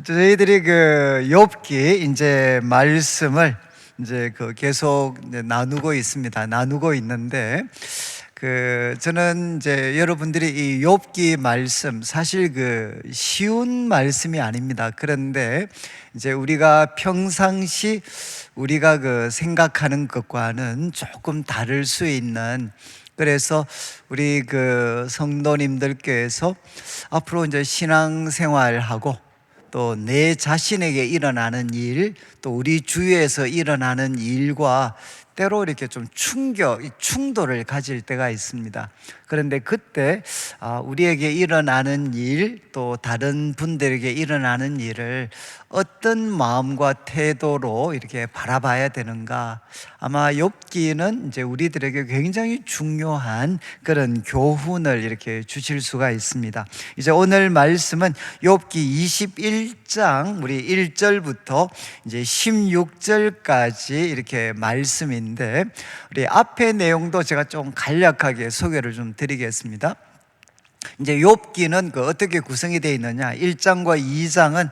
저희들이 그 욥기 이제 말씀을 이제 계속 이제 나누고 있습니다. 나누고 있는데 저는 이제 여러분들이 이 욥기 말씀 사실 쉬운 말씀이 아닙니다. 그런데 이제 우리가 평상시 우리가 생각하는 것과는 조금 다를 수 있는, 그래서 우리 성도님들께서 앞으로 이제 신앙생활하고 또 내 자신에게 일어나는 일, 또 우리 주위에서 일어나는 일과 때로 이렇게 좀 충돌을 가질 때가 있습니다. 그런데 그때 우리에게 일어나는 일, 또 다른 분들에게 일어나는 일을 어떤 마음과 태도로 이렇게 바라봐야 되는가? 아마 욥기는 이제 우리들에게 굉장히 중요한 그런 교훈을 이렇게 주실 수가 있습니다. 이제 오늘 말씀은 욥기 21장 우리 1절부터 이제 16절까지 이렇게 말씀인데, 우리 앞의 내용도 제가 좀 간략하게 소개를 좀 드리겠습니다. 이제 욥기는 어떻게 구성이 되어 있느냐? 1장과 2장은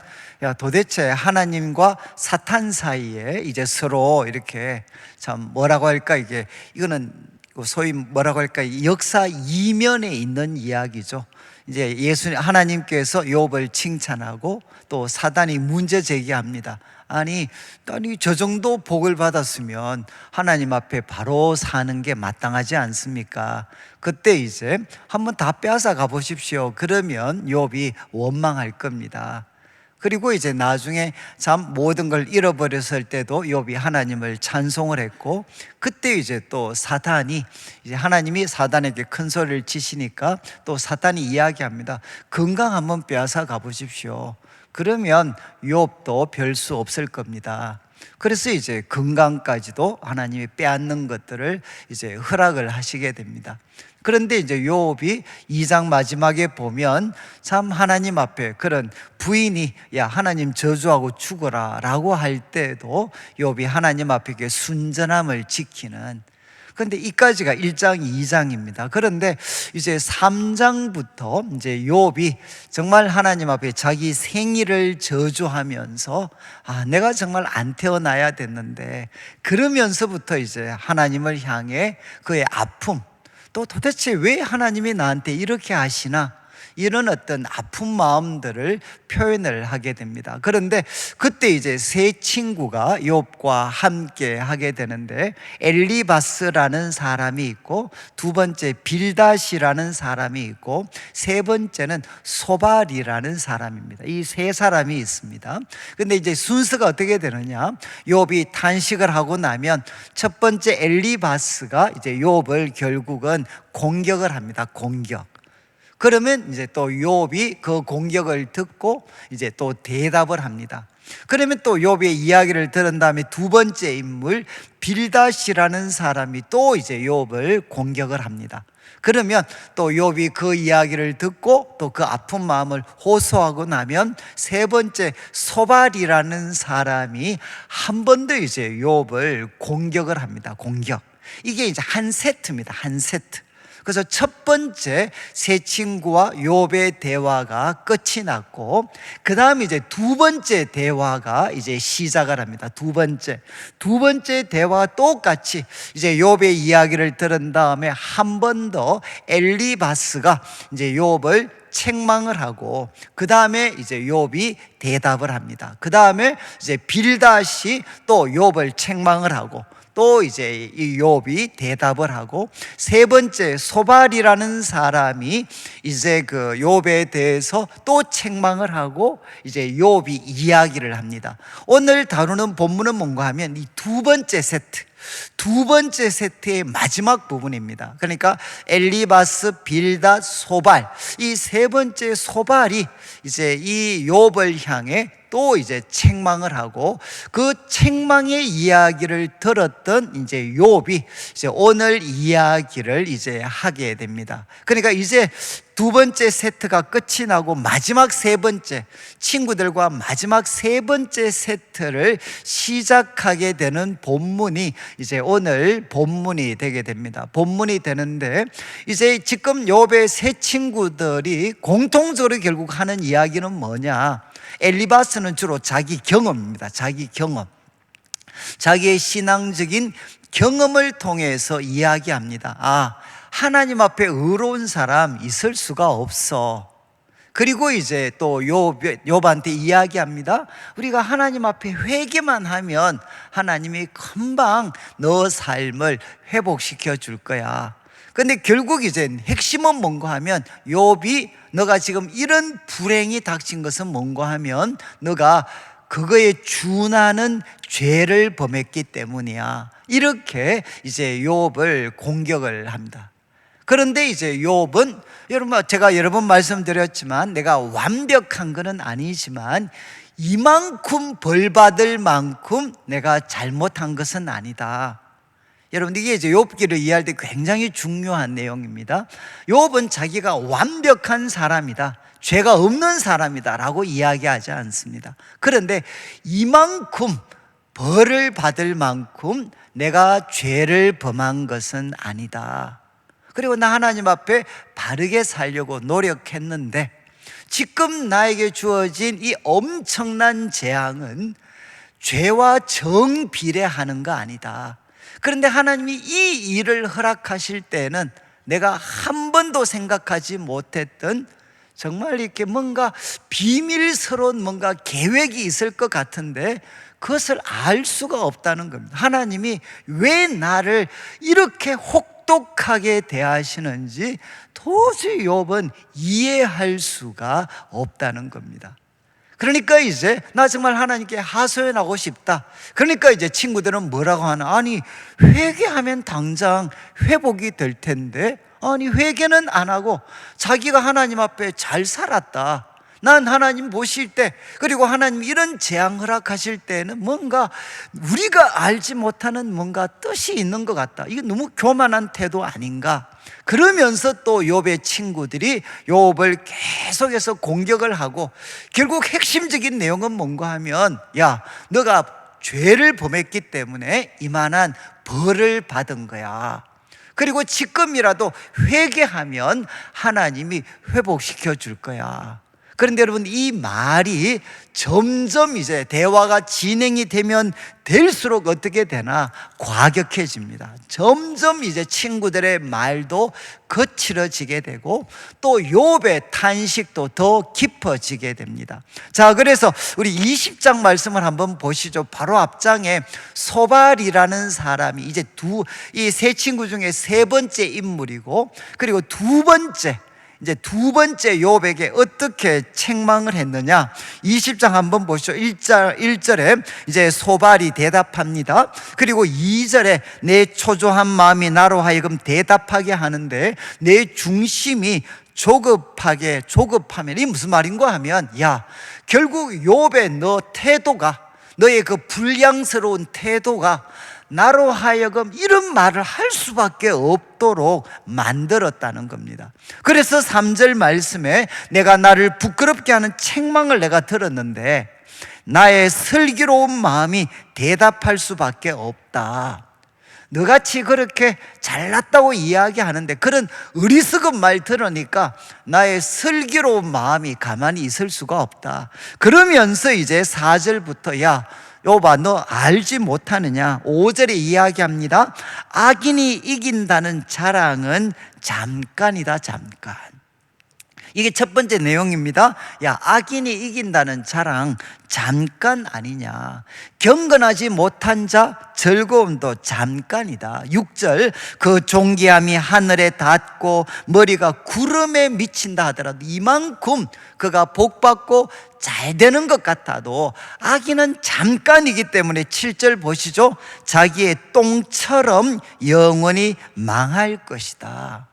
도대체 하나님과 사탄 사이에 이제 서로 이렇게 참 뭐라고 할까, 이거는 소위 뭐라고 할까, 역사 이면에 있는 이야기죠. 이제 하나님께서 욥을 칭찬하고 또 사단이 문제 제기합니다. 아니 저 정도 복을 받았으면 하나님 앞에 바로 사는 게 마땅하지 않습니까? 그때 이제 한번 다 빼앗아 가보십시오. 그러면 욥이 원망할 겁니다. 그리고 이제 나중에 참 모든 걸 잃어버렸을 때도 욥이 하나님을 찬송을 했고, 그때 이제 또 이제 하나님이 사단에게 큰 소리를 치시니까 또 사단이 이야기합니다. 건강 한번 빼앗아 가보십시오. 그러면 욥도 별 수 없을 겁니다. 그래서 이제 건강까지도 하나님이 빼앗는 것들을 이제 허락을 하시게 됩니다. 그런데 이제 욥이 2장 마지막에 보면 참 하나님 앞에 그런 부인이 야 하나님 저주하고 죽어라 라고 할 때도 욥이 하나님 앞에 순전함을 지키는, 그런데 이까지가 1장, 2장입니다. 그런데 이제 3장부터 이제 욥이 정말 하나님 앞에 자기 생일을 저주하면서 내가 정말 안 태어나야 됐는데, 그러면서부터 이제 하나님을 향해 그의 아픔, 또 도대체 왜 하나님이 나한테 이렇게 하시나, 이런 어떤 아픈 마음들을 표현을 하게 됩니다. 그런데 그때 이제 세 친구가 욥과 함께 하게 되는데, 엘리바스라는 사람이 있고, 두 번째 빌닷이라는 사람이 있고, 세 번째는 소발이라는 사람입니다. 이 세 사람이 있습니다. 근데 이제 순서가 어떻게 되느냐? 욥이 탄식을 하고 나면 첫 번째 엘리바스가 이제 욥을 결국은 공격을 합니다. 그러면 이제 또 욥이 그 공격을 듣고 이제 또 대답을 합니다. 그러면 또 욥의 이야기를 들은 다음에 두 번째 인물 빌닷이라는 사람이 또 이제 욥을 공격을 합니다. 그러면 또 욥이 그 이야기를 듣고 또 그 아픈 마음을 호소하고 나면 세 번째 소발이라는 사람이 한 번 더 이제 욥을 공격을 합니다. 이게 이제 한 세트입니다. 한 세트. 그래서 첫 번째 세 친구와 욥의 대화가 끝이 났고, 그 다음 이제 두 번째 대화가 이제 시작을 합니다. 두 번째 대화가 똑같이 이제 욥의 이야기를 들은 다음에 한 번 더 엘리바스가 이제 욥을 책망을 하고, 그 다음에 이제 욥이 대답을 합니다. 그 다음에 이제 빌닷이 또 욥을 책망을 하고, 또 이제 이 욥이 대답을 하고, 세 번째 소발이라는 사람이 이제 욥에 대해서 또 책망을 하고 이제 욥이 이야기를 합니다. 오늘 다루는 본문은 뭔가 하면 이 두 번째 세트의 마지막 부분입니다. 그러니까 엘리바스, 빌닷, 소발, 이 세 번째 소발이 이제 이 욥을 향해 또 이제 책망을 하고, 그 책망의 이야기를 들었던 이제 욥이 이제 오늘 이야기를 이제 하게 됩니다. 그러니까 이제 두 번째 세트가 끝이 나고 마지막 세 번째, 친구들과 마지막 세 번째 세트를 시작하게 되는 본문이 이제 오늘 본문이 되게 됩니다. 본문이 되는데, 이제 지금 욥의 세 친구들이 공통적으로 결국 하는 이야기는 뭐냐? 엘리바스는 주로 자기 경험입니다. 자기 경험, 자기의 신앙적인 경험을 통해서 이야기합니다. 하나님 앞에 의로운 사람 있을 수가 없어. 그리고 이제 또 욥한테 이야기합니다. 우리가 하나님 앞에 회개만 하면 하나님이 금방 너 삶을 회복시켜 줄 거야. 근데 결국 이제 핵심은 뭔가 하면, 욥이 너가 지금 이런 불행이 닥친 것은 뭔가 하면 너가 그거에 준하는 죄를 범했기 때문이야. 이렇게 이제 욥을 공격을 합니다. 그런데 이제 욥은, 여러분, 제가 여러 번 말씀드렸지만 내가 완벽한 것은 아니지만 이만큼 벌 받을 만큼 내가 잘못한 것은 아니다. 여러분, 이게 이제 욥기를 이해할 때 굉장히 중요한 내용입니다. 욥은 자기가 완벽한 사람이다, 죄가 없는 사람이다 라고 이야기하지 않습니다. 그런데 이만큼 벌을 받을 만큼 내가 죄를 범한 것은 아니다. 그리고 나 하나님 앞에 바르게 살려고 노력했는데 지금 나에게 주어진 이 엄청난 재앙은 죄와 정비례하는 거 아니다. 그런데 하나님이 이 일을 허락하실 때는 내가 한 번도 생각하지 못했던, 정말 이렇게 뭔가 비밀스러운 뭔가 계획이 있을 것 같은데 그것을 알 수가 없다는 겁니다. 하나님이 왜 나를 이렇게 혹독하게 대하시는지 도저히 욥은 이해할 수가 없다는 겁니다. 그러니까 이제 나 정말 하나님께 하소연하고 싶다. 그러니까 이제 친구들은 뭐라고 하나? 아니, 회개하면 당장 회복이 될 텐데, 아니 회개는 안 하고 자기가 하나님 앞에 잘 살았다, 난 하나님 보실 때, 그리고 하나님 이런 재앙 허락하실 때는 뭔가 우리가 알지 못하는 뭔가 뜻이 있는 것 같다, 이게 너무 교만한 태도 아닌가? 그러면서 또 욥의 친구들이 욥을 계속해서 공격을 하고, 결국 핵심적인 내용은 뭔가 하면, 야, 너가 죄를 범했기 때문에 이만한 벌을 받은 거야. 그리고 지금이라도 회개하면 하나님이 회복시켜 줄 거야. 그런데 여러분, 이 말이 점점 이제 대화가 진행이 되면 될수록 어떻게 되나? 과격해집니다. 점점 이제 친구들의 말도 거칠어지게 되고 또 욥의 탄식도 더 깊어지게 됩니다. 자, 그래서 우리 20장 말씀을 한번 보시죠. 바로 앞장에 소발이라는 사람이 이제 이 세 친구 중에 세 번째 인물이고, 그리고 두 번째 욥에게 어떻게 책망을 했느냐? 20장 한번 보시죠. 1절에 이제 소발이 대답합니다. 그리고 2절에 내 초조한 마음이 나로 하여금 대답하게 하는데 내 중심이 조급하면, 이 무슨 말인가 하면, 야, 결국 욥의 너의 그 불량스러운 태도가 나로 하여금 이런 말을 할 수밖에 없도록 만들었다는 겁니다. 그래서 3절 말씀에 내가 나를 부끄럽게 하는 책망을 내가 들었는데 나의 슬기로운 마음이 대답할 수밖에 없다. 너같이 그렇게 잘났다고 이야기하는데 그런 어리석은 말 들으니까 나의 슬기로운 마음이 가만히 있을 수가 없다. 그러면서 이제 4절부터 야, 욥아, 너 알지 못하느냐? 5절에 이야기합니다. 악인이 이긴다는 자랑은 잠깐이다, 잠깐. 이게 첫 번째 내용입니다. 야, 악인이 이긴다는 자랑 잠깐 아니냐? 경건하지 못한 자 즐거움도 잠깐이다. 6절, 그 존귀함이 하늘에 닿고 머리가 구름에 미친다 하더라도, 이만큼 그가 복받고 잘 되는 것 같아도 악인은 잠깐이기 때문에 7절 보시죠. 자기의 똥처럼 영원히 망할 것이다.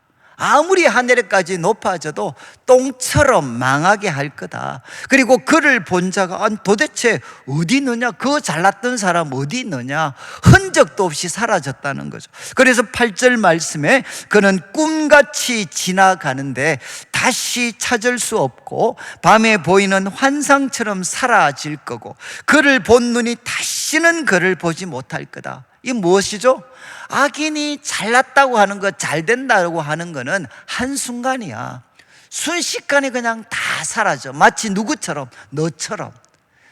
아무리 하늘에까지 높아져도 똥처럼 망하게 할 거다. 그리고 그를 본 자가 도대체 어디 있느냐? 그 잘났던 사람 어디 있느냐? 흔적도 없이 사라졌다는 거죠. 그래서 8절 말씀에 그는 꿈같이 지나가는데 다시 찾을 수 없고 밤에 보이는 환상처럼 사라질 거고 그를 본 눈이 다시는 그를 보지 못할 거다. 이 무엇이죠? 악인이 잘났다고 하는 것, 잘 된다고 하는 것은 한순간이야. 순식간에 그냥 다 사라져. 마치 누구처럼? 너처럼,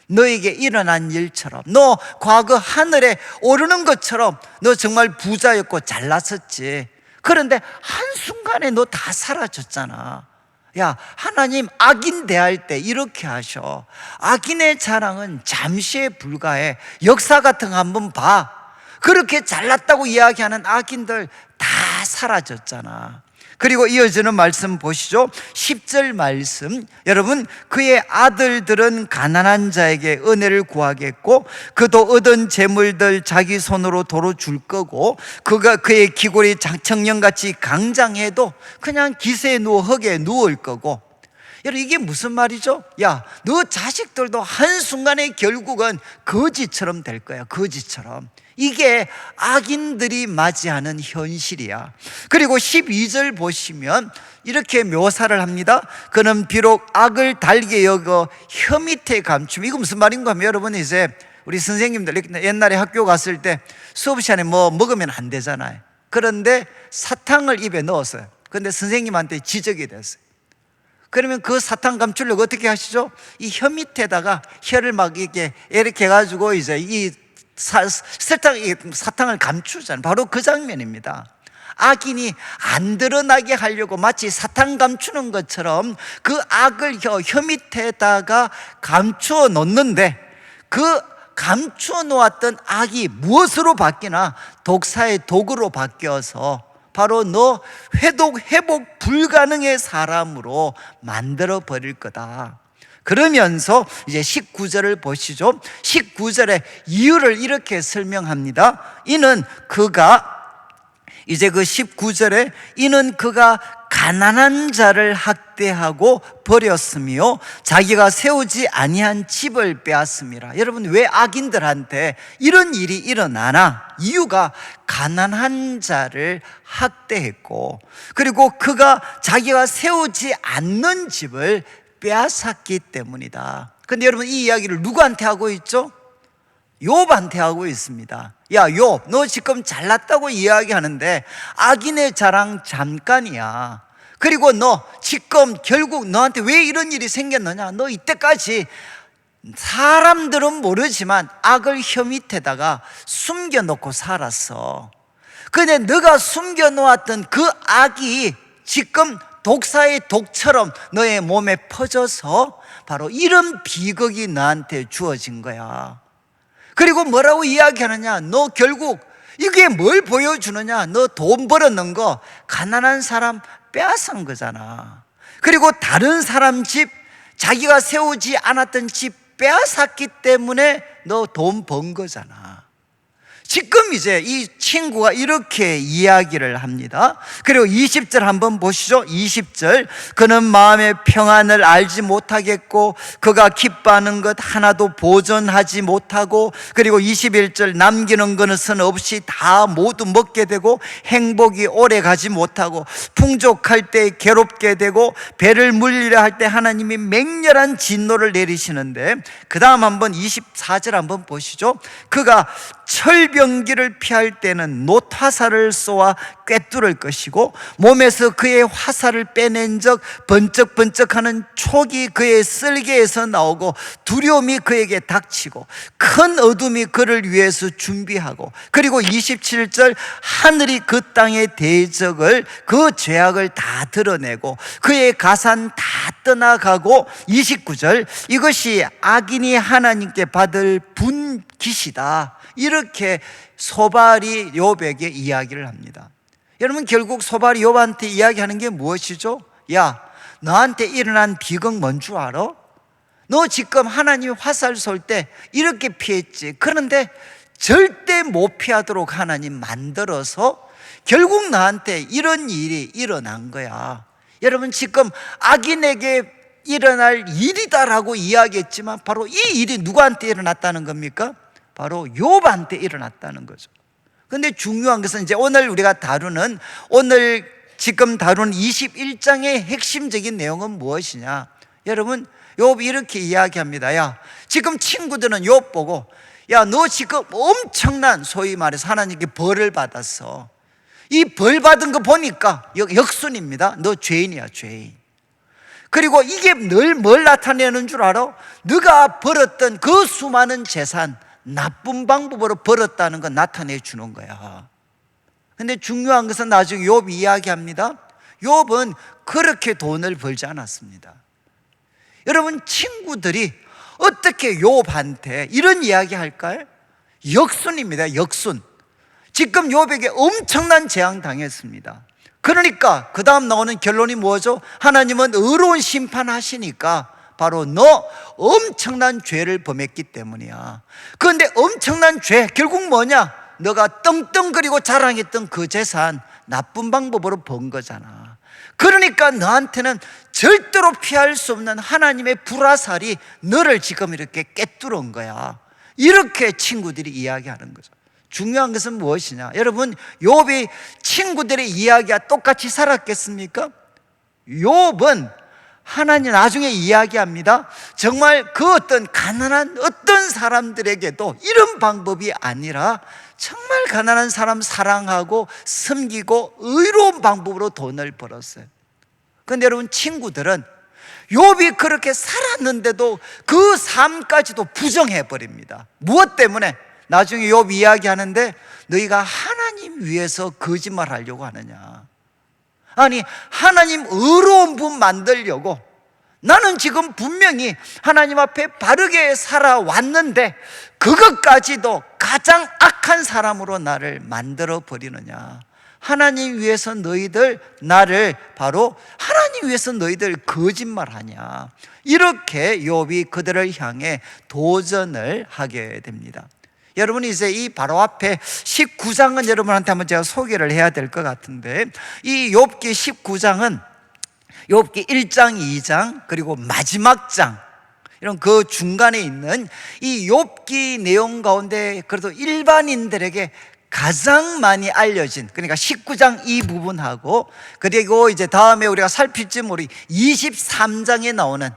너에게 일어난 일처럼, 너 과거 하늘에 오르는 것처럼 너 정말 부자였고 잘났었지. 그런데 한순간에 너 다 사라졌잖아. 야, 하나님 악인 대할 때 이렇게 하셔. 악인의 자랑은 잠시에 불과해. 역사 같은 거 한번 봐. 그렇게 잘났다고 이야기하는 악인들 다 사라졌잖아. 그리고 이어지는 말씀 보시죠. 10절 말씀, 여러분, 그의 아들들은 가난한 자에게 은혜를 구하겠고 그도 얻은 재물들 자기 손으로 도로 줄 거고 그가 그의 기골이 청년같이 강장해도 그냥 기세에 누워 흙에 누울 거고. 여러분, 이게 무슨 말이죠? 야, 너 자식들도 한순간에 결국은 거지처럼 될 거야. 거지처럼. 이게 악인들이 맞이하는 현실이야. 그리고 12절 보시면 이렇게 묘사를 합니다. 그는 비록 악을 달게 여겨 혀 밑에 감춤. 이거 무슨 말인가 하면, 여러분, 이제 우리 선생님들 옛날에 학교 갔을 때 수업 시간에 뭐 먹으면 안 되잖아요. 그런데 사탕을 입에 넣었어요. 그런데 선생님한테 지적이 됐어요. 그러면 그 사탕 감추려고 어떻게 하시죠? 이 혀 밑에다가 혀를 막 이렇게 해가지고 이제 이 사탕을 감추잖아요. 바로 그 장면입니다. 악인이 안 드러나게 하려고 마치 사탕 감추는 것처럼 그 악을 혀 밑에다가 감추어 놓는데, 그 감추어 놓았던 악이 무엇으로 바뀌나? 독사의 독으로 바뀌어서 바로 너 회복 불가능의 사람으로 만들어 버릴 거다. 그러면서 이제 19절을 보시죠. 19절에 이유를 이렇게 설명합니다. 이는 그가, 이제 그 19절에 이는 그가 가난한 자를 학대하고 버렸으며 자기가 세우지 아니한 집을 빼앗음이라. 여러분, 왜 악인들한테 이런 일이 일어나나? 이유가 가난한 자를 학대했고, 그리고 그가 자기가 세우지 않는 집을 빼앗았기 때문이다. 근데 여러분, 이 이야기를 누구한테 하고 있죠? 욥한테 하고 있습니다. 야, 욥, 너 지금 잘났다고 이야기하는데 악인의 자랑 잠깐이야. 그리고 너 지금 결국 너한테 왜 이런 일이 생겼느냐? 너 이때까지 사람들은 모르지만 악을 혀 밑에다가 숨겨놓고 살았어. 근데 너가 숨겨놓았던 그 악이 지금 독사의 독처럼 너의 몸에 퍼져서 바로 이런 비극이 너한테 주어진 거야. 그리고 뭐라고 이야기하느냐? 너 결국 이게 뭘 보여주느냐? 너 돈 벌었는 거 가난한 사람 빼앗은 거잖아. 그리고 다른 사람 집, 자기가 세우지 않았던 집 빼앗았기 때문에 너 돈 번 거잖아. 지금 이제 이 친구가 이렇게 이야기를 합니다. 그리고 20절 한번 보시죠. 20절, 그는 마음의 평안을 알지 못하겠고 그가 기뻐하는 것 하나도 보존하지 못하고, 그리고 21절, 남기는 것은 없이 다 모두 먹게 되고 행복이 오래 가지 못하고 풍족할 때 괴롭게 되고 배를 물리려 할 때 하나님이 맹렬한 진노를 내리시는데, 그 다음 한번 24절 한번 보시죠. 그가 철병기를 피할 때는 놋화살을 쏘아 꿰뚫을 것이고 몸에서 그의 화살을 빼낸 적 번쩍번쩍하는 촉이 그의 쓸개에서 나오고 두려움이 그에게 닥치고 큰 어둠이 그를 위해서 준비하고, 그리고 27절, 하늘이 그 땅의 대적을, 그 죄악을 다 드러내고 그의 가산 다 떠나가고, 29절, 이것이 악인이 하나님께 받을 분깃이다. 이렇게 소발이 욥에게 이야기를 합니다. 여러분, 결국 소발이 욥한테 이야기하는 게 무엇이죠? 야, 너한테 일어난 비극 뭔 줄 알아? 너 지금 하나님이 화살 쏠 때 이렇게 피했지. 그런데 절대 못 피하도록 하나님 만들어서 결국 나한테 이런 일이 일어난 거야. 여러분, 지금 악인에게 일어날 일이다라고 이야기했지만 바로 이 일이 누구한테 일어났다는 겁니까? 바로 욥한테 일어났다는 거죠. 근데 중요한 것은 이제 오늘 우리가 다루는 오늘 지금 다룬 21장의 핵심적인 내용은 무엇이냐? 여러분, 욥이 이렇게 이야기합니다. 야, 지금 친구들은 욥 보고, 야, 너 지금 엄청난, 소위 말해서 하나님께 벌을 받았어. 이 벌 받은 거 보니까 역순입니다. 너 죄인이야, 죄인. 그리고 이게 늘 뭘 나타내는 줄 알아? 네가 벌었던 그 수많은 재산, 나쁜 방법으로 벌었다는 거 나타내 주는 거야. 근데 중요한 것은 나중에 욥이 이야기합니다. 욥은 그렇게 돈을 벌지 않았습니다. 여러분, 친구들이 어떻게 욥한테 이런 이야기 할까요? 역순입니다. 역순. 지금 욥에게 엄청난 재앙 당했습니다. 그러니까 그 다음 나오는 결론이 뭐죠? 하나님은 의로운 심판하시니까 바로 너 엄청난 죄를 범했기 때문이야. 그런데 엄청난 죄 결국 뭐냐? 너가 떵떵거리고 자랑했던 그 재산 나쁜 방법으로 번 거잖아. 그러니까 너한테는 절대로 피할 수 없는 하나님의 불화살이 너를 지금 이렇게 꿰뚫은 거야. 이렇게 친구들이 이야기하는 거죠. 중요한 것은 무엇이냐? 여러분, 욥이 친구들의 이야기와 똑같이 살았겠습니까? 욥은 하나님 나중에 이야기합니다. 정말 그 어떤 가난한 어떤 사람들에게도 이런 방법이 아니라 정말 가난한 사람 사랑하고 섬기고 의로운 방법으로 돈을 벌었어요. 그런데 여러분, 친구들은 욥이 그렇게 살았는데도 그 삶까지도 부정해버립니다. 무엇 때문에? 나중에 욥이 이야기하는데 너희가 하나님 위해서 거짓말 하려고 하느냐? 아니, 하나님 의로운 분 만들려고 나는 지금 분명히 하나님 앞에 바르게 살아왔는데 그것까지도 가장 악한 사람으로 나를 만들어 버리느냐? 하나님 위해서 너희들 나를 바로 하나님 위해서 너희들 거짓말하냐? 이렇게 욥이 그들을 향해 도전을 하게 됩니다. 여러분, 이제 이 바로 앞에 19장은 여러분한테 한번 제가 소개를 해야 될 것 같은데, 이 욥기 19장은 욥기 1장, 2장 그리고 마지막 장, 이런 그 중간에 있는 이 욥기 내용 가운데 그래도 일반인들에게 가장 많이 알려진, 그러니까 19장 이 부분하고 그리고 이제 다음에 우리가 살필지 모르 23장에 나오는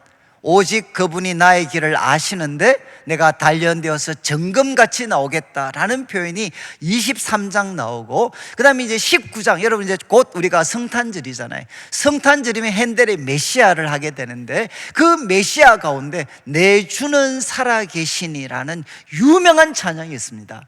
오직 그분이 나의 길을 아시는데 내가 단련되어서 정금같이 나오겠다라는 표현이 23장 나오고, 그 다음에 이제 19장, 여러분 이제 곧 우리가 성탄절이잖아요. 성탄절이면 핸델의 메시아를 하게 되는데 그 메시아 가운데 내 주는 살아계시니라는 유명한 찬양이 있습니다.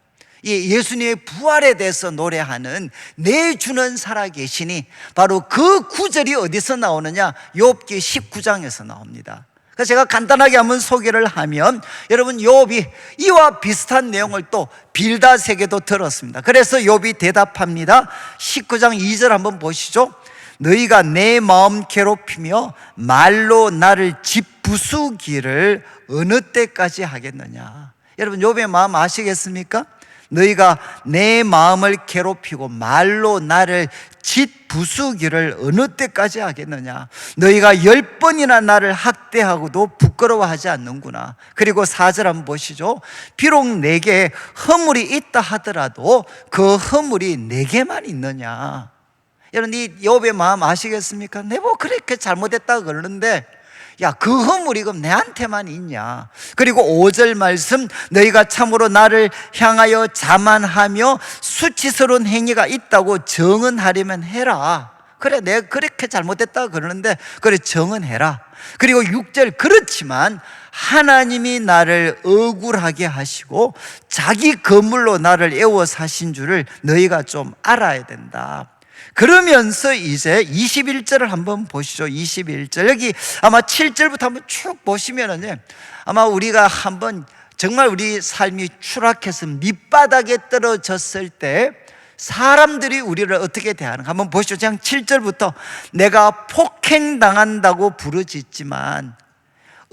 이 예수님의 부활에 대해서 노래하는 내 주는 살아계시니, 바로 그 구절이 어디서 나오느냐? 욥기 19장에서 나옵니다. 그래서 제가 간단하게 한번 소개를 하면, 여러분, 욥이 이와 비슷한 내용을 또 빌닷에게도 들었습니다. 그래서 욥이 대답합니다. 19장 2절 한번 보시죠. 너희가 내 마음 괴롭히며 말로 나를 짓부수기를 어느 때까지 하겠느냐? 여러분, 욥의 마음 아시겠습니까? 너희가 내 마음을 괴롭히고 말로 나를 짓부수기를 어느 때까지 하겠느냐? 너희가 10번이나 나를 학대하고도 부끄러워하지 않는구나. 그리고 4절 한번 보시죠. 비록 내게 허물이 있다 하더라도 그 허물이 내게만 있느냐? 여러분, 이 욥의 마음 아시겠습니까? 내 뭐 그렇게 잘못했다 그러는데 야, 그 허물이 그럼 내한테만 있냐? 그리고 5절 말씀, 너희가 참으로 나를 향하여 자만하며 수치스러운 행위가 있다고 정언하려면 해라. 그래, 내가 그렇게 잘못했다 그러는데 그래, 정언해라. 그리고 6절, 그렇지만 하나님이 나를 억울하게 하시고 자기 거물로 나를 애워 사신 줄을 너희가 좀 알아야 된다. 그러면서 이제 21절을 한번 보시죠. 21절, 여기 아마 7절부터 한번 쭉 보시면은요, 아마 우리가 한번 정말 우리 삶이 추락해서 밑바닥에 떨어졌을 때 사람들이 우리를 어떻게 대하는가 한번 보시죠. 그냥 7절부터 내가 폭행당한다고 부르짖지만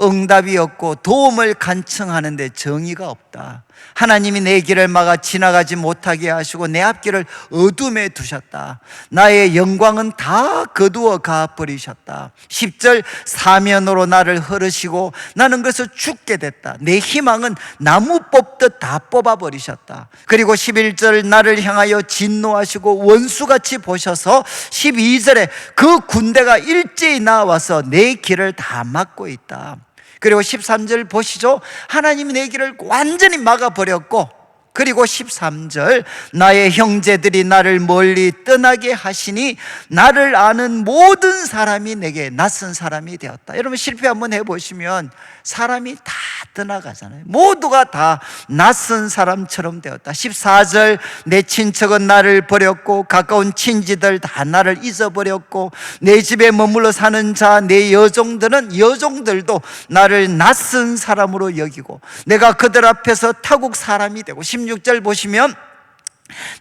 응답이 없고 도움을 간청하는데 정의가 없다. 하나님이 내 길을 막아 지나가지 못하게 하시고 내 앞길을 어둠에 두셨다. 나의 영광은 다 거두어 가버리셨다. 10절 사면으로 나를 흐르시고 나는 그래서 죽게 됐다. 내 희망은 나무 뽑듯 다 뽑아버리셨다. 그리고 11절 나를 향하여 진노하시고 원수같이 보셔서 12절에 그 군대가 일제히 나와서 내 길을 다 막고 있다. 그리고 13절 보시죠. 하나님이 내 길을 완전히 막아버렸고, 그리고 13절 나의 형제들이 나를 멀리 떠나게 하시니 나를 아는 모든 사람이 내게 낯선 사람이 되었다. 여러분 실패 한번 해보시면 사람이 다 떠나가잖아요. 모두가 다 낯선 사람처럼 되었다. 14절 내 친척은 나를 버렸고 가까운 친지들 다 나를 잊어버렸고 내 집에 머물러 사는 자 내 여종들도 나를 낯선 사람으로 여기고 내가 그들 앞에서 타국 사람이 되고 16절 보시면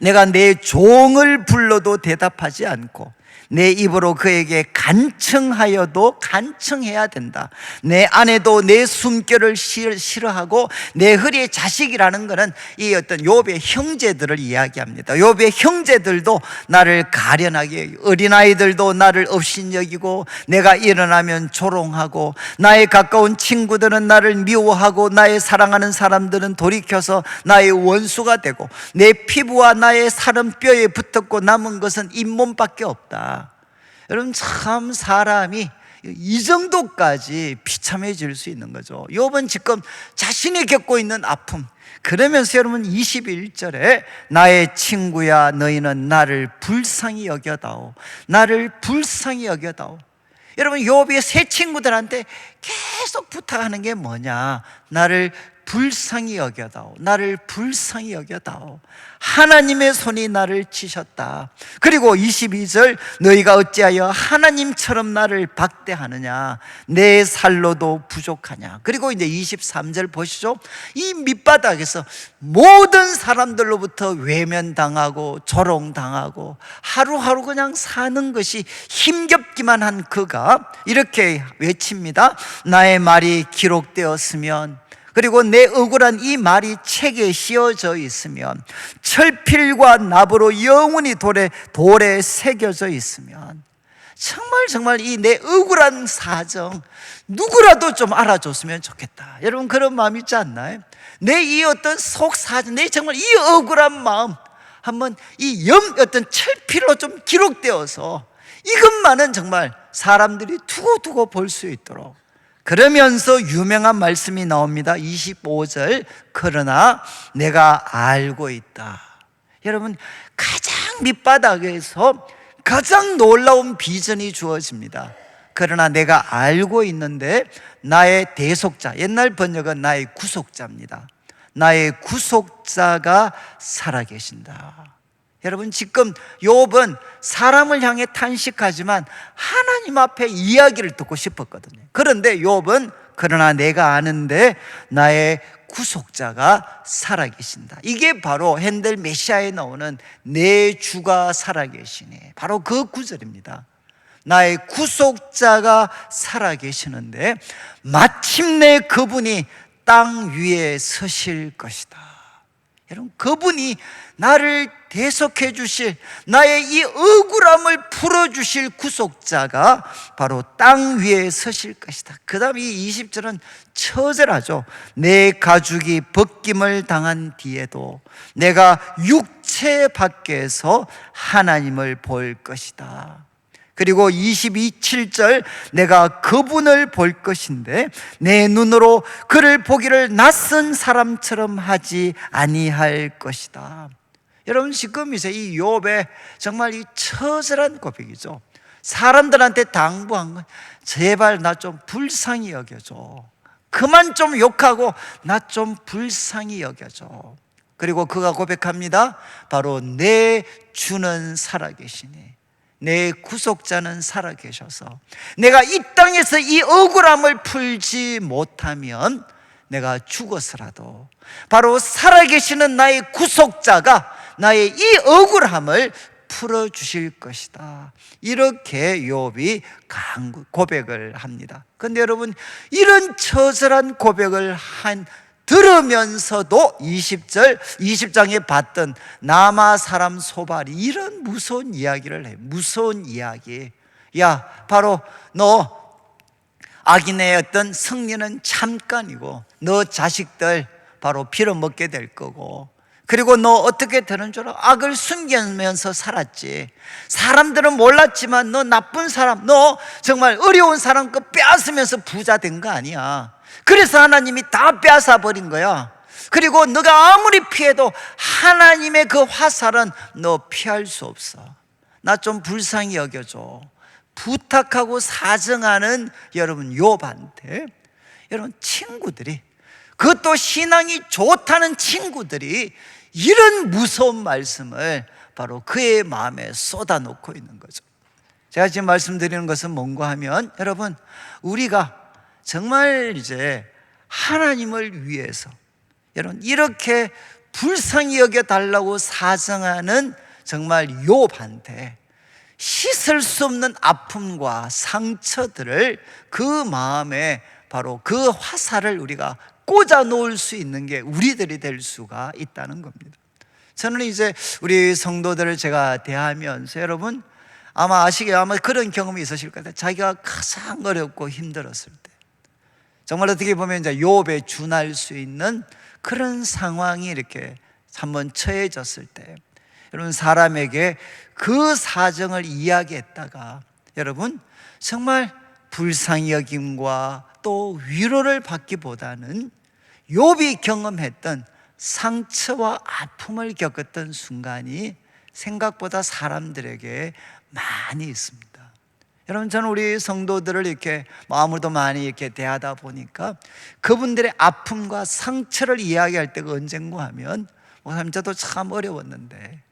내가 내 종을 불러도 대답하지 않고 내 입으로 그에게 간청하여도 간청해야 된다. 내 아내도 내 숨결을 싫어하고 내 허리에 자식이라는 것은 이 어떤 욥의 형제들을 이야기합니다. 욥의 형제들도 나를 가련하게, 어린아이들도 나를 업신여기고 내가 일어나면 조롱하고 나의 가까운 친구들은 나를 미워하고 나의 사랑하는 사람들은 돌이켜서 나의 원수가 되고 내 피부와 나의 살은 뼈에 붙었고 남은 것은 잇몸밖에 없다. 여러분 참 사람이 이 정도까지 비참해질 수 있는 거죠. 욥은 지금 자신이 겪고 있는 아픔, 그러면서 여러분 21절에 나의 친구야 너희는 나를 불쌍히 여겨다오, 나를 불쌍히 여겨다오. 여러분 욥이 새 친구들한테 계속 부탁하는 게 뭐냐? 나를 불쌍히 여겨다오, 나를 불쌍히 여겨다오. 하나님의 손이 나를 치셨다. 그리고 22절 너희가 어찌하여 하나님처럼 나를 박대하느냐? 내 살로도 부족하냐? 그리고 이제 23절 보시죠. 이 밑바닥에서 모든 사람들로부터 외면당하고 조롱당하고 하루하루 그냥 사는 것이 힘겹기만 한 그가 이렇게 외칩니다. 나의 말이 기록되었으면, 그리고 내 억울한 이 말이 책에 씌어져 있으면, 철필과 납으로 영원히 돌에 새겨져 있으면, 정말 이 내 억울한 사정 누구라도 좀 알아줬으면 좋겠다. 여러분 그런 마음 있지 않나요? 내 이 어떤 속 사정, 내 정말 이 억울한 마음 한번 이 어떤 철필로 좀 기록되어서 이것만은 정말 사람들이 두고두고 볼 수 있도록. 그러면서 유명한 말씀이 나옵니다. 25절 그러나 내가 알고 있다. 여러분 가장 밑바닥에서 가장 놀라운 비전이 주어집니다. 그러나 내가 알고 있는데 나의 대속자, 옛날 번역은 나의 구속자입니다. 나의 구속자가 살아계신다. 여러분 지금 욥은 사람을 향해 탄식하지만 하나님 앞에 이야기를 듣고 싶었거든요. 그런데 욥은 그러나 내가 아는데 나의 구속자가 살아계신다. 이게 바로 핸델 메시아에 나오는 내 주가 살아계시네, 바로 그 구절입니다. 나의 구속자가 살아계시는데 마침내 그분이 땅 위에 서실 것이다. 여러분 그분이 나를 대속해 주실, 나의 이 억울함을 풀어주실 구속자가 바로 땅 위에 서실 것이다. 그 다음에 이 20절은 처절하죠. 내 가죽이 벗김을 당한 뒤에도 내가 육체 밖에서 하나님을 볼 것이다. 그리고 22절 내가 그분을 볼 것인데 내 눈으로 그를 보기를 낯선 사람처럼 하지 아니할 것이다. 여러분 지금 이제 이 욥의 정말 이 처절한 고백이죠. 사람들한테 당부한 건 제발 나 좀 불쌍히 여겨줘, 그만 좀 욕하고 나 좀 불쌍히 여겨줘. 그리고 그가 고백합니다. 바로 내 주는 살아계시니, 내 구속자는 살아계셔서 내가 이 땅에서 이 억울함을 풀지 못하면 내가 죽어서라도 바로 살아계시는 나의 구속자가 나의 이 억울함을 풀어주실 것이다. 이렇게 욥이 고백을 합니다. 그런데 여러분 이런 처절한 고백을 한 들으면서도 20장에 봤던 남아 사람 소발이 이런 무서운 이야기를 해. 무서운 이야기. 야, 바로 너 악인의 어떤 승리는 잠깐이고 너 자식들 바로 빌어먹게 될 거고, 그리고 너 어떻게 되는 줄 알아? 악을 숨기면서 살았지. 사람들은 몰랐지만 너 나쁜 사람, 너 정말 어려운 사람 거 빼앗으면서 부자 된 거 아니야. 그래서 하나님이 다 빼앗아 버린 거야. 그리고 너가 아무리 피해도 하나님의 그 화살은 너 피할 수 없어. 나 좀 불쌍히 여겨줘. 부탁하고 사정하는 여러분 욥한테, 여러분 친구들이, 그것도 신앙이 좋다는 친구들이 이런 무서운 말씀을 바로 그의 마음에 쏟아놓고 있는 거죠. 제가 지금 말씀드리는 것은 뭔가 하면, 여러분 우리가 정말 이제 하나님을 위해서 여러분 이렇게 불쌍히 여겨달라고 사정하는 정말 욥한테 씻을 수 없는 아픔과 상처들을 그 마음에 바로 그 화살을 우리가 꽂아 놓을 수 있는 게 우리들이 될 수가 있다는 겁니다. 저는 이제 우리 성도들을 제가 대하면서, 여러분 아마 아시게 아마 그런 경험이 있으실 것 같아요. 자기가 가장 어렵고 힘들었을 때, 정말 어떻게 보면 이제 욥에 준할 수 있는 그런 상황이 이렇게 한번 처해졌을 때, 여러분 사람에게 그 사정을 이야기했다가 여러분 정말 불쌍히 여김과 또 위로를 받기보다는 욥이 경험했던 상처와 아픔을 겪었던 순간이 생각보다 사람들에게 많이 있습니다. 여러분 저는 우리 성도들을 이렇게 아무도 많이 이렇게 대하다 보니까 그분들의 아픔과 상처를 이야기할 때가 언젠가 하면, 목사님 저도 참 어려웠는데,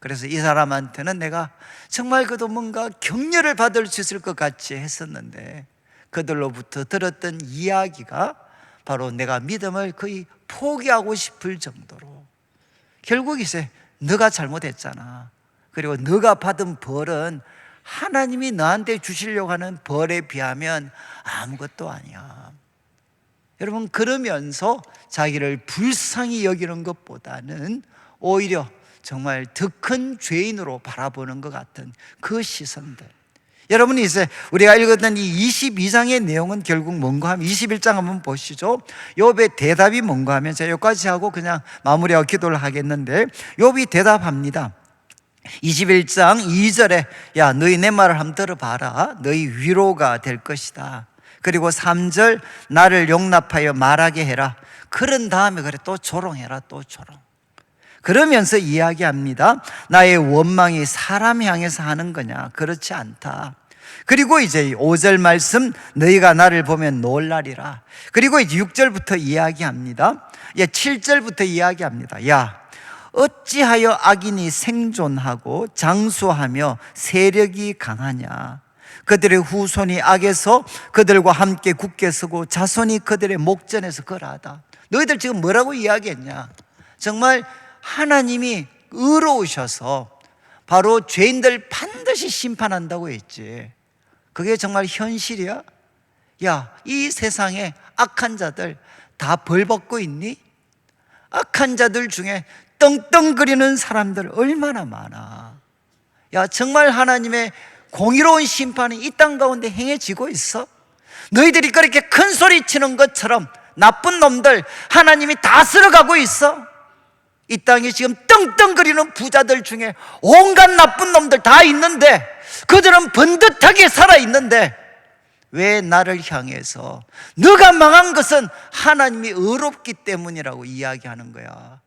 그래서 이 사람한테는 내가 정말 그도 뭔가 격려를 받을 수 있을 것 같이 했었는데, 그들로부터 들었던 이야기가 바로 내가 믿음을 거의 포기하고 싶을 정도로, 결국 이제 너가 잘못했잖아, 그리고 너가 받은 벌은 하나님이 너한테 주시려고 하는 벌에 비하면 아무것도 아니야. 여러분 그러면서 자기를 불쌍히 여기는 것보다는 오히려 정말 더 큰 죄인으로 바라보는 것 같은 그 시선들. 여러분이 이제 우리가 읽었던 이 22장의 내용은 결국 뭔가 하면 21장 한번 보시죠. 욥의 대답이 뭔가 하면, 제가 여기까지 하고 그냥 마무리하고 기도를 하겠는데, 욥이 대답합니다. 21장 2절에 야 너희 내 말을 한번 들어봐라. 너희 위로가 될 것이다. 그리고 3절 나를 용납하여 말하게 해라. 그런 다음에 그래 또 조롱해라. 또 조롱. 그러면서 이야기합니다. 나의 원망이 사람 향해서 하는 거냐? 그렇지 않다. 그리고 이제 5절 말씀, 너희가 나를 보면 놀라리라. 그리고 이제 6절부터 이야기합니다. 7절부터 이야기합니다. 야, 어찌하여 악인이 생존하고 장수하며 세력이 강하냐? 그들의 후손이 악에서 그들과 함께 굳게 서고 자손이 그들의 목전에서 거라하다. 너희들 지금 뭐라고 이야기했냐? 정말 하나님이 의로우셔서 바로 죄인들 반드시 심판한다고 했지. 그게 정말 현실이야? 야, 이 세상에 악한 자들 다 벌 받고 있니? 악한 자들 중에 떵떵거리는 사람들 얼마나 많아. 야, 정말 하나님의 공의로운 심판이 이 땅 가운데 행해지고 있어? 너희들이 그렇게 큰 소리 치는 것처럼 나쁜 놈들 하나님이 다 쓸어가고 있어? 이 땅에 지금 떵떵거리는 부자들 중에 온갖 나쁜 놈들 다 있는데, 그들은 번듯하게 살아있는데 왜 나를 향해서 너가 망한 것은 하나님이 의롭기 때문이라고 이야기하는 거야.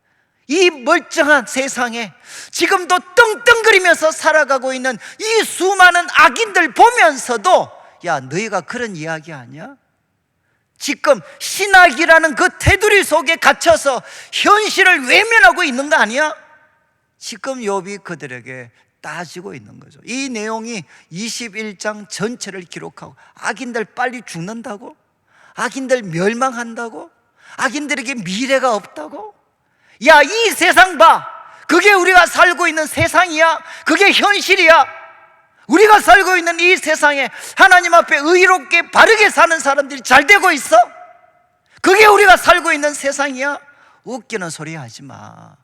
이 멀쩡한 세상에 지금도 떵떵거리면서 살아가고 있는 이 수많은 악인들 보면서도 야 너희가 그런 이야기 하냐? 지금 신학이라는 그 테두리 속에 갇혀서 현실을 외면하고 있는 거 아니야? 지금 욥이 그들에게 따지고 있는 거죠. 이 내용이 21장 전체를 기록하고, 악인들 빨리 죽는다고? 악인들 멸망한다고? 악인들에게 미래가 없다고? 야, 이 세상 봐. 그게 우리가 살고 있는 세상이야? 그게 현실이야? 우리가 살고 있는 이 세상에 하나님 앞에 의롭게 바르게 사는 사람들이 잘 되고 있어? 그게 우리가 살고 있는 세상이야? 웃기는 소리 하지 마.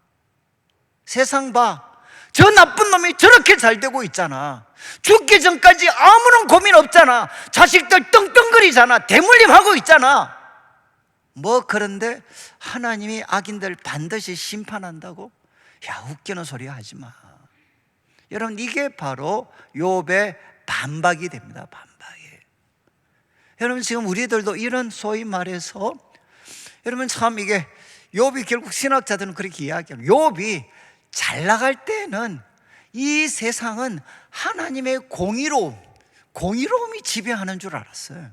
세상 봐. 저 나쁜 놈이 저렇게 잘 되고 있잖아. 죽기 전까지 아무런 고민 없잖아. 자식들 떵떵거리잖아. 대물림하고 있잖아. 뭐 그런데 하나님이 악인들 반드시 심판한다고? 야, 웃기는 소리 하지 마. 여러분, 이게 바로 욥의 반박이 됩니다. 반박이. 여러분, 지금 우리들도 이런 소위 말해서, 여러분 참 이게 욥이 결국 신학자들은 그렇게 이야기해요. 욥이 잘 나갈 때는 이 세상은 하나님의 공의로움이 지배하는 줄 알았어요.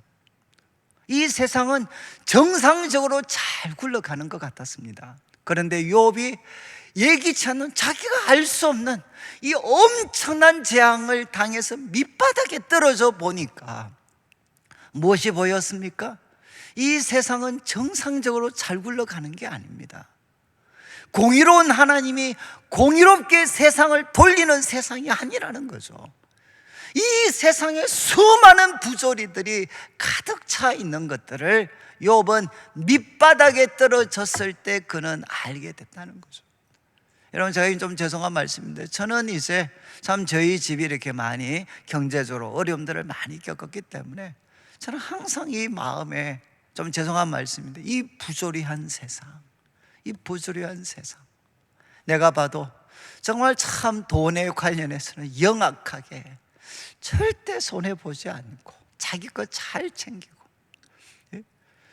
이 세상은 정상적으로 잘 굴러가는 것 같았습니다. 그런데 욥이 예기치 않는, 자기가 알 수 없는 이 엄청난 재앙을 당해서 밑바닥에 떨어져 보니까 무엇이 보였습니까? 이 세상은 정상적으로 잘 굴러가는 게 아닙니다. 공의로운 하나님이 공의롭게 세상을 돌리는 세상이 아니라는 거죠. 이 세상에 수많은 부조리들이 가득 차 있는 것들을 욥은 밑바닥에 떨어졌을 때 그는 알게 됐다는 거죠. 여러분, 제가 좀 죄송한 말씀인데, 저는 이제 참 저희 집이 이렇게 많이 경제적으로 어려움들을 많이 겪었기 때문에 저는 항상 이 마음에, 좀 죄송한 말씀인데, 이 부조리한 세상, 이 부조리한 세상, 내가 봐도 정말 참 돈에 관련해서는 영악하게 절대 손해보지 않고 자기 것 잘 챙기고,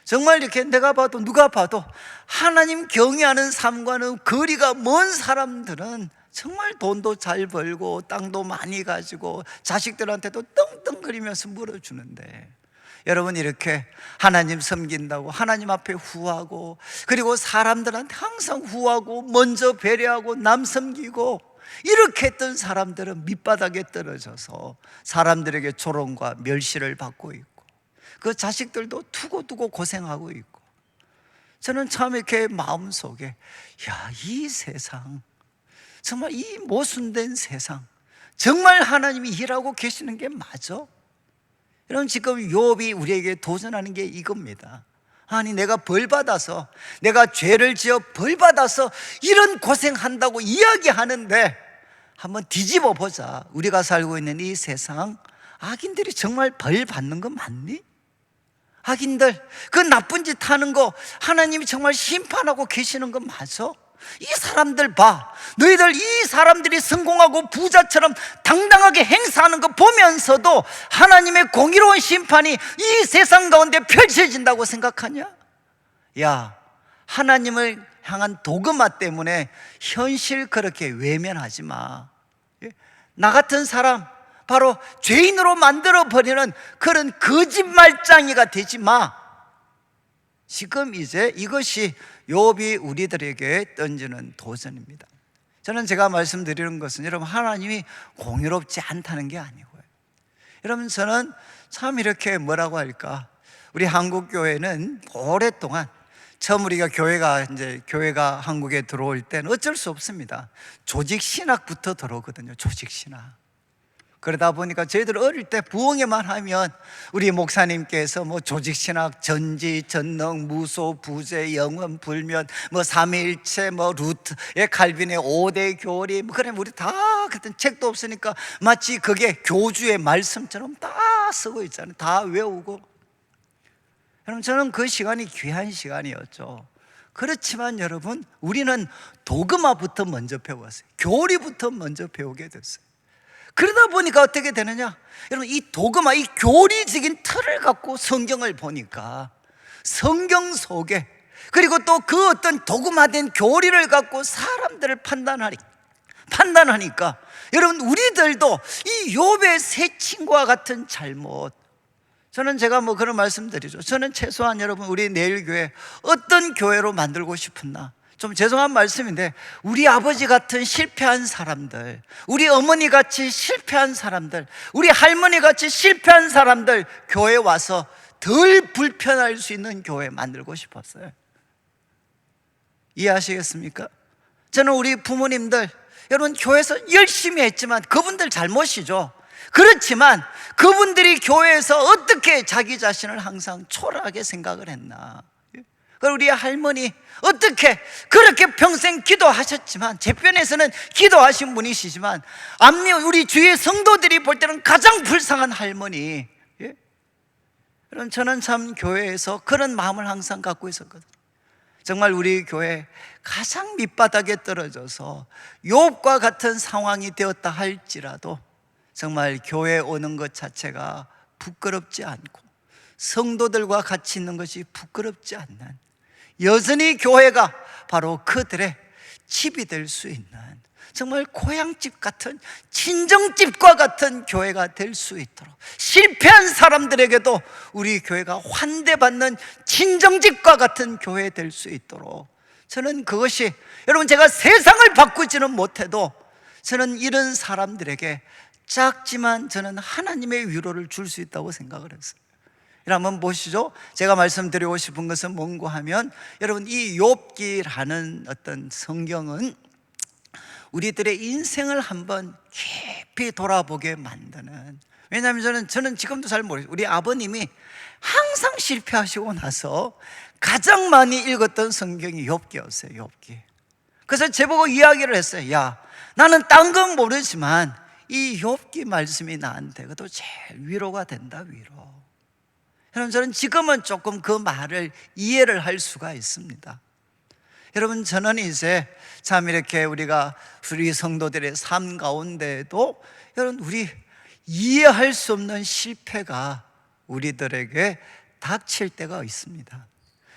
정말 이렇게 내가 봐도, 누가 봐도 하나님 경외하는 삶과는 거리가 먼 사람들은 정말 돈도 잘 벌고 땅도 많이 가지고 자식들한테도 떵떵거리면서 물어주는데, 여러분 이렇게 하나님 섬긴다고 하나님 앞에 후하고, 그리고 사람들한테 항상 후하고 먼저 배려하고 남 섬기고 이렇게 했던 사람들은 밑바닥에 떨어져서 사람들에게 조롱과 멸시를 받고 있고, 그 자식들도 두고두고 고생하고 있고, 저는 참 이렇게 마음속에, 야, 이 세상, 정말 이 모순된 세상, 정말 하나님이 일하고 계시는 게 맞아? 여러분, 지금 욥이 우리에게 도전하는 게 이겁니다. 아니, 내가 벌받아서, 내가 죄를 지어 벌받아서 이런 고생한다고 이야기하는데, 한번 뒤집어 보자. 우리가 살고 있는 이 세상, 악인들이 정말 벌 받는 거 맞니? 악인들, 그 나쁜 짓 하는 거 하나님이 정말 심판하고 계시는 거 맞아? 이 사람들 봐. 너희들 이 사람들이 성공하고 부자처럼 당당하게 행사하는 거 보면서도 하나님의 공의로운 심판이 이 세상 가운데 펼쳐진다고 생각하냐? 야, 하나님을 향한 도그마 때문에 현실 그렇게 외면하지 마. 나 같은 사람 바로 죄인으로 만들어버리는 그런 거짓말장이가 되지 마. 지금 이제 이것이 욥이 우리들에게 던지는 도전입니다. 저는 제가 말씀드리는 것은, 여러분, 하나님이 공의롭지 않다는 게 아니고요. 여러분, 저는 참 이렇게 뭐라고 할까, 우리 한국 교회는 오랫동안, 처음 우리가 교회가 한국에 들어올 때는 어쩔 수 없습니다. 조직 신학부터 들어오거든요. 조직 신학. 그러다 보니까 저희들 어릴 때 부흥회만 하면 우리 목사님께서 뭐 조직신학, 전지, 전능, 무소, 부재, 영원, 불면, 뭐 삼위일체, 뭐 루트의 칼빈의 5대 교리, 뭐 그래, 우리 다 그때 책도 없으니까 마치 그게 교주의 말씀처럼 다 쓰고 있잖아요. 다 외우고. 여러분, 저는 그 시간이 귀한 시간이었죠. 그렇지만 여러분, 우리는 도그마부터 먼저 배웠어요. 교리부터 먼저 배우게 됐어요. 그러다 보니까 어떻게 되느냐? 여러분, 이 도그마, 이 교리적인 틀을 갖고 성경을 보니까 성경 속에, 그리고 또 그 어떤 도그마된 교리를 갖고 사람들을 판단하니까 여러분, 우리들도 이 욥의 세 친구와 같은 잘못, 저는 제가 뭐 그런 말씀드리죠. 저는 최소한 여러분, 우리 내일교회 어떤 교회로 만들고 싶었나? 좀 죄송한 말씀인데, 우리 아버지 같은 실패한 사람들, 우리 어머니 같이 실패한 사람들, 우리 할머니 같이 실패한 사람들 교회 와서 덜 불편할 수 있는 교회 만들고 싶었어요. 이해하시겠습니까? 저는 우리 부모님들, 여러분, 교회에서 열심히 했지만 그분들 잘못이죠. 그렇지만 그분들이 교회에서 어떻게 자기 자신을 항상 초라하게 생각을 했나? 그리고 우리 할머니 어떻게 그렇게 평생 기도하셨지만, 제편에서는 기도하신 분이시지만 우리 주위의 성도들이 볼 때는 가장 불쌍한 할머니. 예? 그럼 저는 참 교회에서 그런 마음을 항상 갖고 있었거든요. 정말 우리 교회 가장 밑바닥에 떨어져서 욥과 같은 상황이 되었다 할지라도 정말 교회에 오는 것 자체가 부끄럽지 않고 성도들과 같이 있는 것이 부끄럽지 않는, 여전히 교회가 바로 그들의 집이 될 수 있는, 정말 고향집 같은, 친정집과 같은 교회가 될 수 있도록, 실패한 사람들에게도 우리 교회가 환대받는 친정집과 같은 교회 될 수 있도록, 저는 그것이, 여러분 제가 세상을 바꾸지는 못해도 저는 이런 사람들에게 작지만 저는 하나님의 위로를 줄 수 있다고 생각을 했어요. 한번 보시죠. 제가 말씀드리고 싶은 것은 뭔가 하면, 여러분 이 욥기라는 어떤 성경은 우리들의 인생을 한번 깊이 돌아보게 만드는, 왜냐하면 저는 지금도 잘 모르겠어요. 우리 아버님이 항상 실패하시고 나서 가장 많이 읽었던 성경이 욥기였어요. 욥기. 그래서 제보고 이야기를 했어요. 야, 나는 딴 건 모르지만 이 욥기 말씀이 나한테 그것도 제일 위로가 된다. 위로. 여러분 저는 지금은 조금 그 말을 이해를 할 수가 있습니다. 여러분 저는 이제 참 이렇게 우리가 우리 성도들의 삶 가운데에도 여러분 우리 이해할 수 없는 실패가 우리들에게 닥칠 때가 있습니다.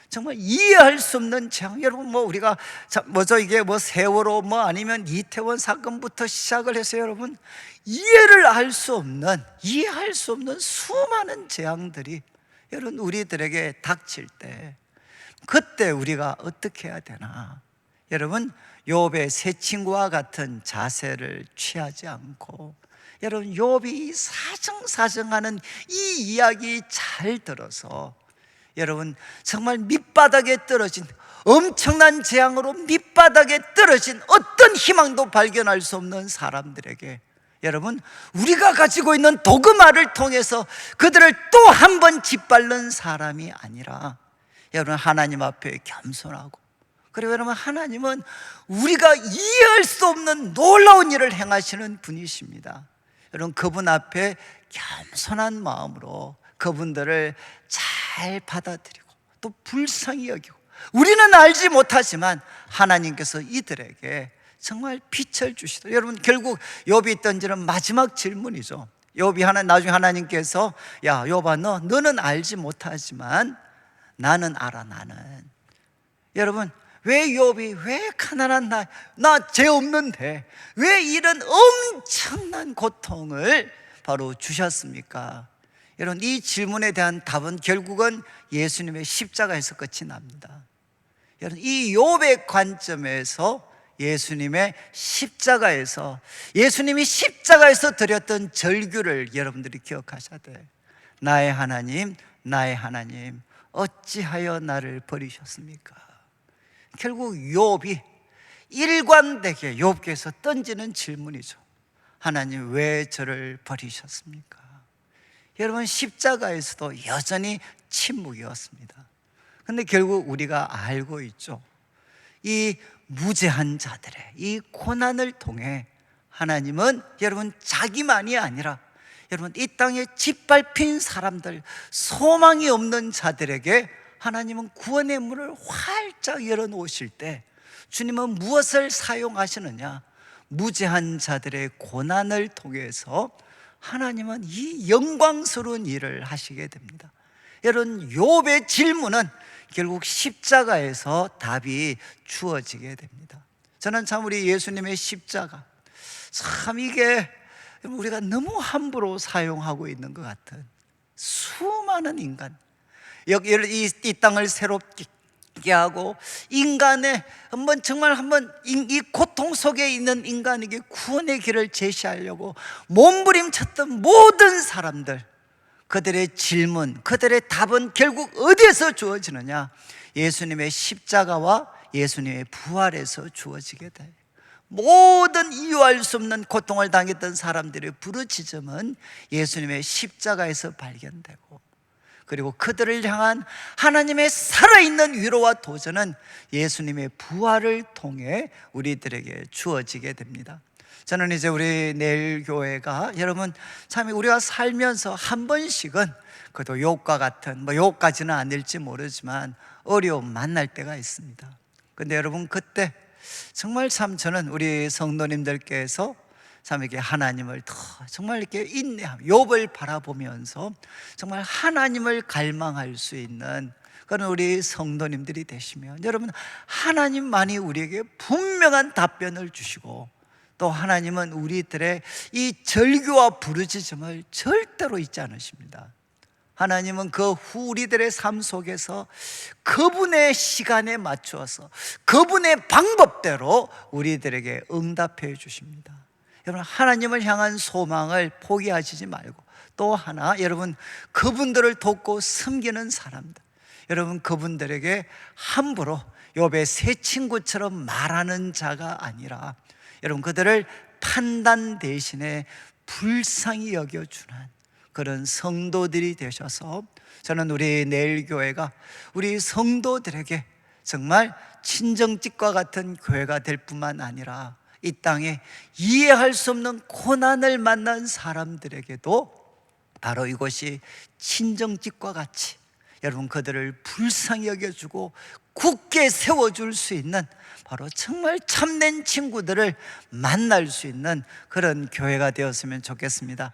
정말 이해할 수 없는 재앙. 여러분 우리가 뭐죠, 이게 세월호 아니면 이태원 사건부터 시작을 해서 여러분 이해할 수 없는 수많은 재앙들이 여러분 우리들에게 닥칠 때, 그때 우리가 어떻게 해야 되나? 여러분 욥의 세 친구와 같은 자세를 취하지 않고, 여러분 욥이 사정사정하는 이 이야기 잘 들어서, 여러분 정말 밑바닥에 떨어진, 엄청난 재앙으로 밑바닥에 떨어진 어떤 희망도 발견할 수 없는 사람들에게, 여러분 우리가 가지고 있는 도그마를 통해서 그들을 또 한 번 짓밟는 사람이 아니라, 여러분 하나님 앞에 겸손하고, 그리고 여러분 하나님은 우리가 이해할 수 없는 놀라운 일을 행하시는 분이십니다. 여러분 그분 앞에 겸손한 마음으로 그분들을 잘 받아들이고 또 불쌍히 여기고, 우리는 알지 못하지만 하나님께서 이들에게 정말 빛을 주시다. 여러분 결국 욥이 던지는 마지막 질문이죠. 욥이 나중에 하나님께서 야 욥아, 너는 알지 못하지만 나는 알아. 나는. 여러분 왜 욥이, 왜 가난한 나 죄 없는데 왜 이런 엄청난 고통을 바로 주셨습니까? 여러분 이 질문에 대한 답은 결국은 예수님의 십자가에서 끝이 납니다. 여러분 이 욥의 관점에서 예수님이 십자가에서 드렸던 절규를 여러분들이 기억하셔야 돼요. 나의 하나님, 나의 하나님, 어찌하여 나를 버리셨습니까? 결국 욥이 일관되게 욥께서 던지는 질문이죠. 하나님 왜 저를 버리셨습니까? 여러분 십자가에서도 여전히 침묵이었습니다. 그런데 결국 우리가 알고 있죠. 이 무죄한 자들의 이 고난을 통해 하나님은 여러분 자기만이 아니라 여러분 이 땅에 짓밟힌 사람들, 소망이 없는 자들에게 하나님은 구원의 문을 활짝 열어놓으실 때 주님은 무엇을 사용하시느냐? 무죄한 자들의 고난을 통해서 하나님은 이 영광스러운 일을 하시게 됩니다. 여러분 욥의 질문은 결국 십자가에서 답이 주어지게 됩니다. 저는 참 우리 예수님의 십자가, 참 이게 우리가 너무 함부로 사용하고 있는 것 같은 수많은 인간, 이 땅을 새롭게 하고 인간의 한번 이 고통 속에 있는 인간에게 구원의 길을 제시하려고 몸부림쳤던 모든 사람들, 그들의 질문, 그들의 답은 결국 어디에서 주어지느냐? 예수님의 십자가와 예수님의 부활에서 주어지게 돼요. 모든 이유할 수 없는 고통을 당했던 사람들의 부르짖음은 예수님의 십자가에서 발견되고, 그리고 그들을 향한 하나님의 살아있는 위로와 도전은 예수님의 부활을 통해 우리들에게 주어지게 됩니다. 저는 이제 우리 내일 교회가 여러분 참 우리가 살면서 한 번씩은 그래도 욕과 같은 욕까지는 아닐지 모르지만 어려움 만날 때가 있습니다. 근데 여러분 그때 정말 참 저는 우리 성도님들께서 참 이렇게 하나님을 더 정말 이렇게 인내하며 욥을 바라보면서 정말 하나님을 갈망할 수 있는 그런 우리 성도님들이 되시면 여러분 하나님만이 우리에게 분명한 답변을 주시고 또 하나님은 우리들의 이 절규와 부르짖음을 절대로 잊지 않으십니다. 하나님은 그 우리들의 삶 속에서 그분의 시간에 맞추어서 그분의 방법대로 우리들에게 응답해 주십니다. 여러분 하나님을 향한 소망을 포기하시지 말고 또 하나 여러분 그분들을 돕고 섬기는 사람들 여러분 그분들에게 함부로 욥의 새 친구처럼 말하는 자가 아니라 여러분 그들을 판단 대신에 불쌍히 여겨주는 그런 성도들이 되셔서 저는 우리 내일교회가 우리 성도들에게 정말 친정집과 같은 교회가 될 뿐만 아니라 이 땅에 이해할 수 없는 고난을 만난 사람들에게도 바로 이것이 친정집과 같이 여러분 그들을 불쌍히 여겨주고 굳게 세워줄 수 있는 바로 정말 참된 친구들을 만날 수 있는 그런 교회가 되었으면 좋겠습니다.